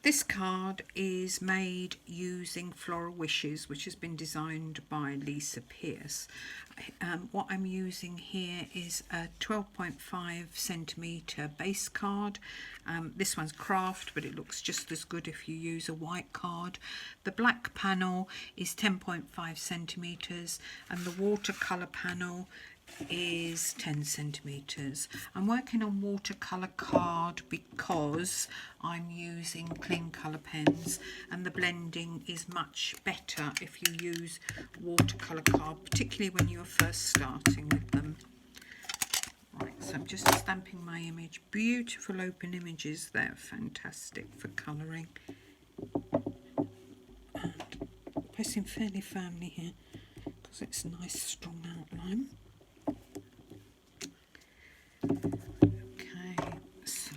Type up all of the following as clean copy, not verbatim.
This card is made using Floral Wishes, which has been designed by Lisa Pierce. What I'm using here is a 12.5 centimetre base card. This one's craft, but it looks just as good if you use a white card. The black panel is 10.5 centimetres and the watercolour panel is 10 centimetres. I'm working on watercolour card because I'm using clean colour pens, and the blending is much better if you use watercolour card, particularly when you're first starting with them. Right, so I'm just stamping my image. Beautiful open images, they're fantastic for colouring. And pressing fairly firmly here because it's a nice strong outline. Okay, so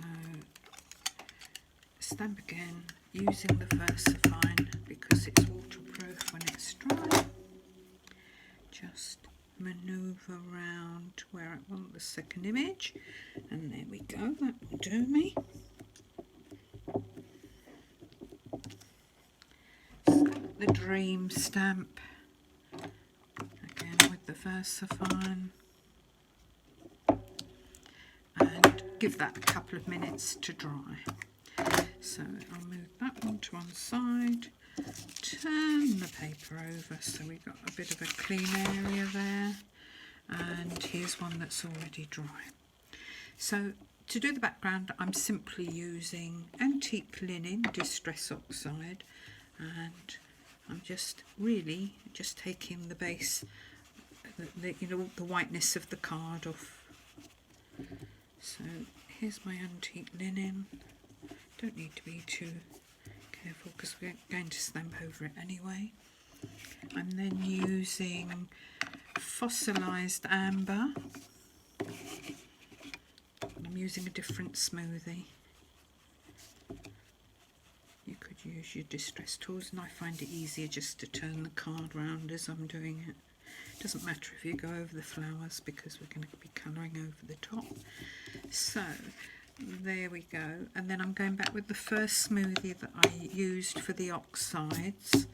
stamp again using the VersaFine because it's waterproof when it's dry. Just manoeuvre around to where I want the second image, and there we go, that will do me. The dream stamp again with the VersaFine. And give that a couple of minutes to dry. So I'll move that one to one side, turn the paper over so we've got a bit of a clean area there, and here's one that's already dry. So to do the background, I'm simply using antique linen distress oxide, and I'm just really just taking the base, the whiteness of the card off. So here's my antique linen. Don't need to be too careful because we're going to stamp over it anyway. I'm then using fossilised amber. I'm using a different smoothie. You could use your distress tools, and I find it easier just to turn the card round as I'm doing it. Doesn't matter if you go over the flowers because we're going to be colouring over the top. So there we go, and then I'm going back with the first smoothie that I used for the oxides,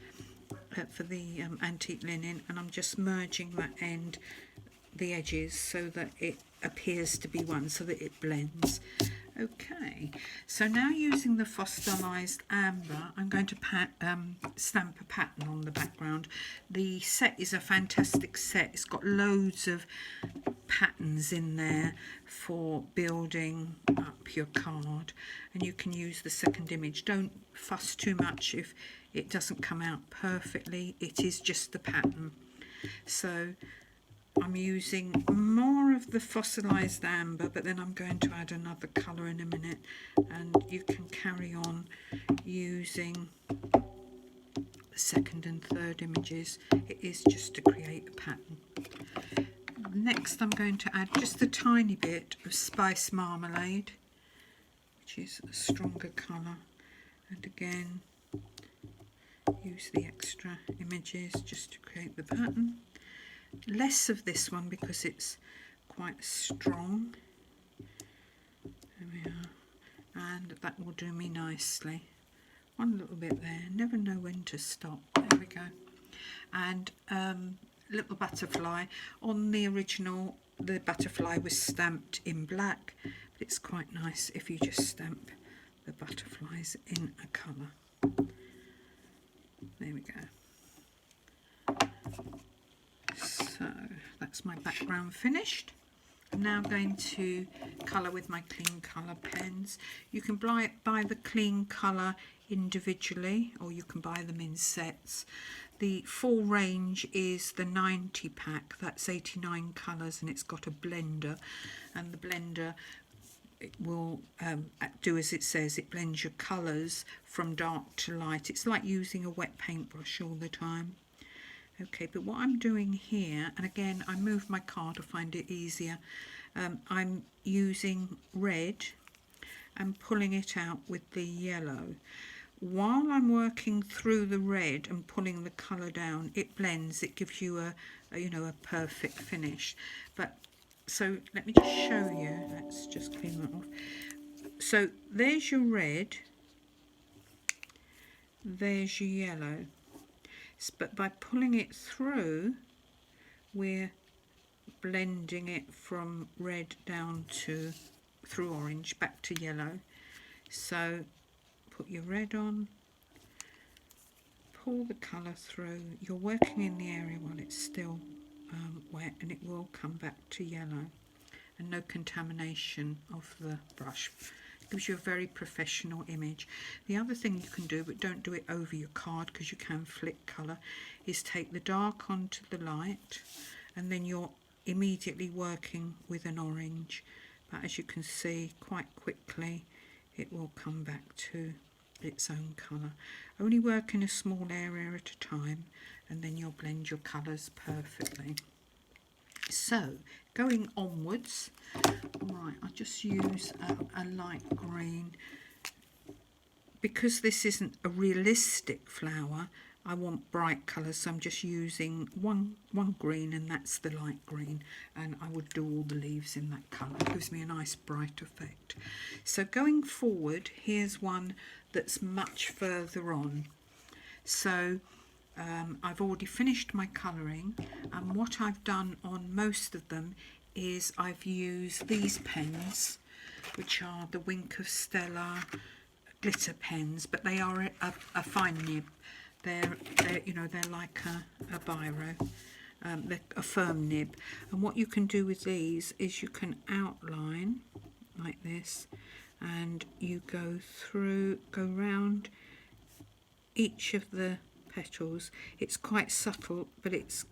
for the antique linen, and I'm just merging that end, the edges, so that it appears to be one, so that it blends. Okay, so now using the fossilised amber, I'm going to stamp a pattern on the background. The set is a fantastic set. It's got loads of patterns in there for building up your card, and you can use the second image. Don't fuss too much if it doesn't come out perfectly. It is just the pattern. So I'm using more of the fossilised amber, but then I'm going to add another colour in a minute, and you can carry on using the second and third images. It is just to create a pattern. Next I'm going to add just a tiny bit of spice marmalade, which is a stronger colour, and again use the extra images just to create the pattern. Less of this one because it's quite strong. There we are, and that will do me nicely. One little bit there, never know when to stop. There we go. And little butterfly. On the original, the butterfly was stamped in black, but it's quite nice if you just stamp the butterflies in a colour. There we go. So that's my background finished. I'm now going to colour with my clean colour pens. You can buy the clean colour individually, or you can buy them in sets. The full range is the 90 pack, that's 89 colours, and it's got a blender, and the blender, it will do as it says. It blends your colours from dark to light. It's like using a wet paintbrush all the time. Okay, but what I'm doing here, and again I move my card to find it easier, I'm using red and pulling it out with the yellow. While I'm working through the red and pulling the colour down, it blends, it gives you a perfect finish. But so let me just show you, let's just clean that off. So there's your red, there's your yellow. But by pulling it through, we're blending it from red down to through orange back to yellow. So put your red on, pull the colour through. You're working in the area while it's still wet, and it will come back to yellow, and no contamination of the brush. It gives you a very professional image. The other thing you can do, but don't do it over your card because you can flick colour, is take the dark onto the light, and then you're immediately working with an orange. But as you can see, quite quickly it will come back to its own colour. Only work in a small area at a time, and then you'll blend your colours perfectly. So going onwards, right, I'll just use a light green. Because this isn't a realistic flower, I want bright colours, so I'm just using one green, and that's the light green, and I would do all the leaves in that colour. It gives me a nice bright effect. So going forward, here's one that's much further on. So I've already finished my colouring, and what I've done on most of them is I've used these pens, which are the Wink of Stella glitter pens, but they are a fine nib. They're you know, they're like a biro. They're a firm nib, and what you can do with these is you can outline like this, and you go round each of the petals. It's quite subtle, but it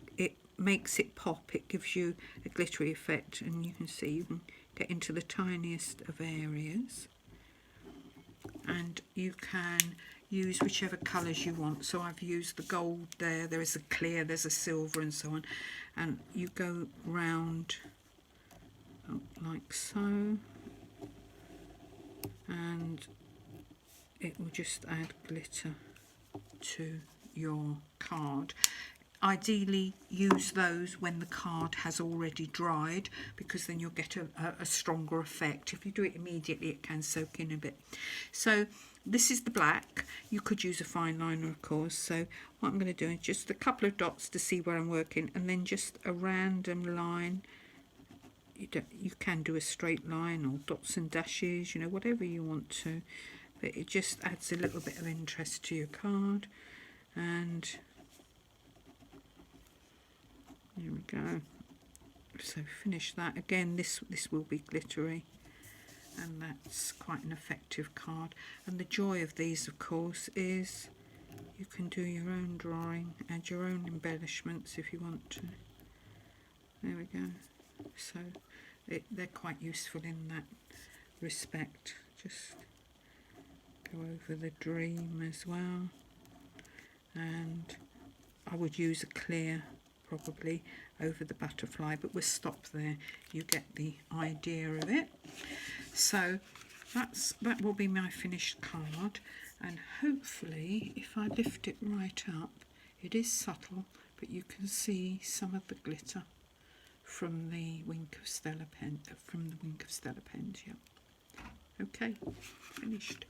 makes it pop. It gives you a glittery effect, and you can see you can get into the tiniest of areas, and you can use whichever colours you want. So I've used the gold there is a clear, there's a silver, and so on, and you go round like so, and it will just add glitter to your card. Ideally use those when the card has already dried, because then you'll get a stronger effect. If you do it immediately, it can soak in a bit. So this is the black. You could use a fine liner, of course. So what I'm going to do is just a couple of dots to see where I'm working, and then just a random line. You can do a straight line or dots and dashes, you know, whatever you want to, but it just adds a little bit of interest to your card. And there we go. So finish that. Again, this will be glittery, and that's quite an effective card. And the joy of these, of course, is you can do your own drawing, add your own embellishments if you want to. There we go. So they're quite useful in that respect. Just go over the dream as well, and I would use a clear probably over the butterfly, but we'll stop there. You get the idea of it. So that will be my finished card, and hopefully if I lift it right up, it is subtle, but you can see some of the glitter from the Wink of Stella pen, pens. Yeah. Okay, finished.